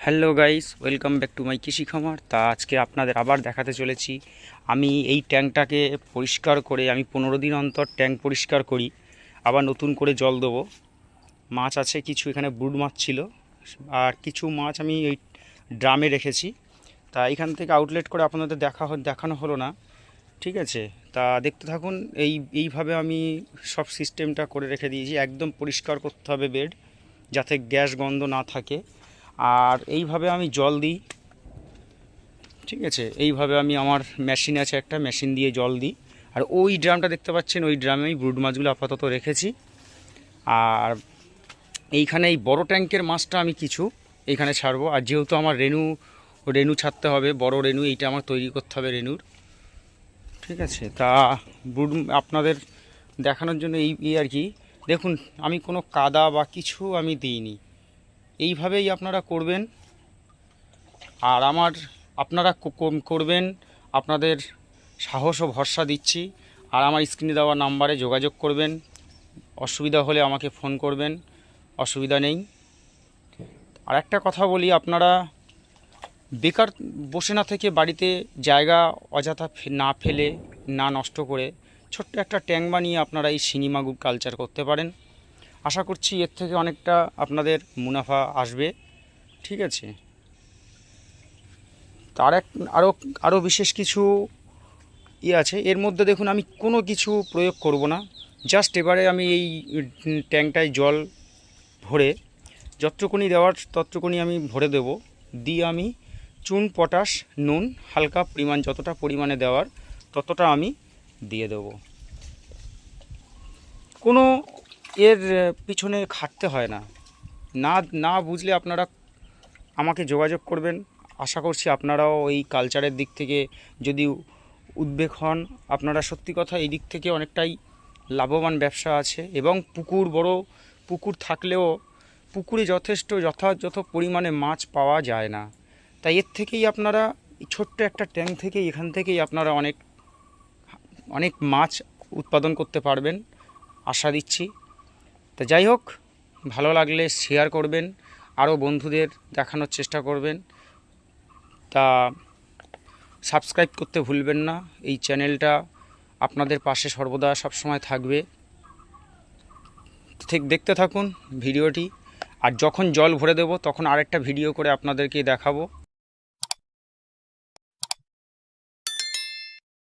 Hello guys, welcome back to my কৃষি খামার। তা আজকে আপনাদের আবার দেখাতে চলেছি। আমি এই ট্যাঙ্কটাকে পরিষ্কার করে আমি 15 দিন অন্তর ট্যাঙ্ক পরিষ্কার করি, আবার নতুন করে জল দেবো। মাছ আছে কিছু, এখানে ব্রুড মাছ ছিল, আর কিছু মাছ আমি এই ড্রামে রেখেছি। তা এখান থেকে আউটলেট করে আপনাদের দেখানো হলো না, ঠিক আছে? তা দেখতে থাকুন। এইভাবে আমি সব সিস্টেমটা করে রেখে দিয়েছি। একদম পরিষ্কার করতে হবে বেড, যাতে গ্যাস গন্ধ না থাকে। আর এইভাবে আমি জল দিই, ঠিক আছে? এইভাবে আমি আমার মেশিন আছে, একটা মেশিন দিয়ে জল দিই। আর ওই ড্রামটা দেখতে পাচ্ছেন, ওই ড্রামে আমি ব্রুড মাছগুলো আপাতত রেখেছি। আর এইখানে এই বড় ট্যাঙ্কের মাছটা আমি কিছু এইখানে ছাড়বো। আর যেহেতু আমার রেনু ছাড়তে হবে, বড় রেনু, এইটা আমার তৈরি করতে হবে রেনুর, ঠিক আছে? তা ব্রুড আপনাদের দেখানোর জন্য এই আর কি। দেখুন, আমি কোনো কাদা বা কিছু আমি দিইনি। এইভাবেই আপনারা করবেন। আর আপনারা করবেন, আপনাদের সাহস ও ভরসা দিচ্ছি। আর আমার স্ক্রিনে দেওয়া নাম্বারে যোগাযোগ করবেন, অসুবিধা হলে আমাকে ফোন করবেন, অসুবিধা নেই। আর একটা কথা বলি, আপনারা বেকার বসে না থেকে বাড়িতে জায়গা অযথা না ফেলে, না নষ্ট করে ছোট্ট একটা ট্যাঙ্ক বানিয়ে আপনারা এই শিঙি মাগুর কালচার করতে পারেন। আশা করছি এর থেকে অনেকটা আপনাদের মুনাফা আসবে, ঠিক আছে? তার আরও বিশেষ কিছু আছে এর মধ্যে। দেখুন, আমি কোনো কিছু প্রয়োগ করব না। জাস্ট এবারে আমি এই ট্যাঙ্কটায় জল ভরে যতটুকুনি দেওয়ার ততটুকুনি আমি ভরে দেব। দিয়ে আমি চুন, পটাশ, নুন হালকা পরিমাণ, যতটা পরিমাণে দেওয়ার ততটা আমি দিয়ে দেব। কোনো এর পিছনে খাটতে হয় না। না না বুঝলে আপনারা আমাকে যোগাযোগ করবেন। আশা করছি আপনারাও এই কালচারের দিক থেকে যদি উদ্বেগ হন, আপনারা সত্যি কথা এই দিক থেকে অনেকটাই লাভবান ব্যবসা আছে। এবং বড় পুকুর থাকলেও পুকুরে যথাযথ পরিমাণে মাছ পাওয়া যায় না। তাই এর থেকেই আপনারা, ছোট্ট একটা ট্যাঙ্ক থেকেই, এখান থেকেই আপনারা অনেক অনেক মাছ উৎপাদন করতে পারবেন, আশা দিচ্ছি। তা যাই হোক, ভালো লাগলে শেয়ার করবেন, আরও বন্ধুদের দেখানোর চেষ্টা করবেন। তা সাবস্ক্রাইব করতে ভুলবেন না। এই চ্যানেলটা আপনাদের পাশে সর্বদা সবসময় থাকবে। ঠিক দেখতে থাকুন ভিডিওটি। আর যখন জল ভরে দেব তখন আরেকটা ভিডিও করে আপনাদেরকে দেখাবো।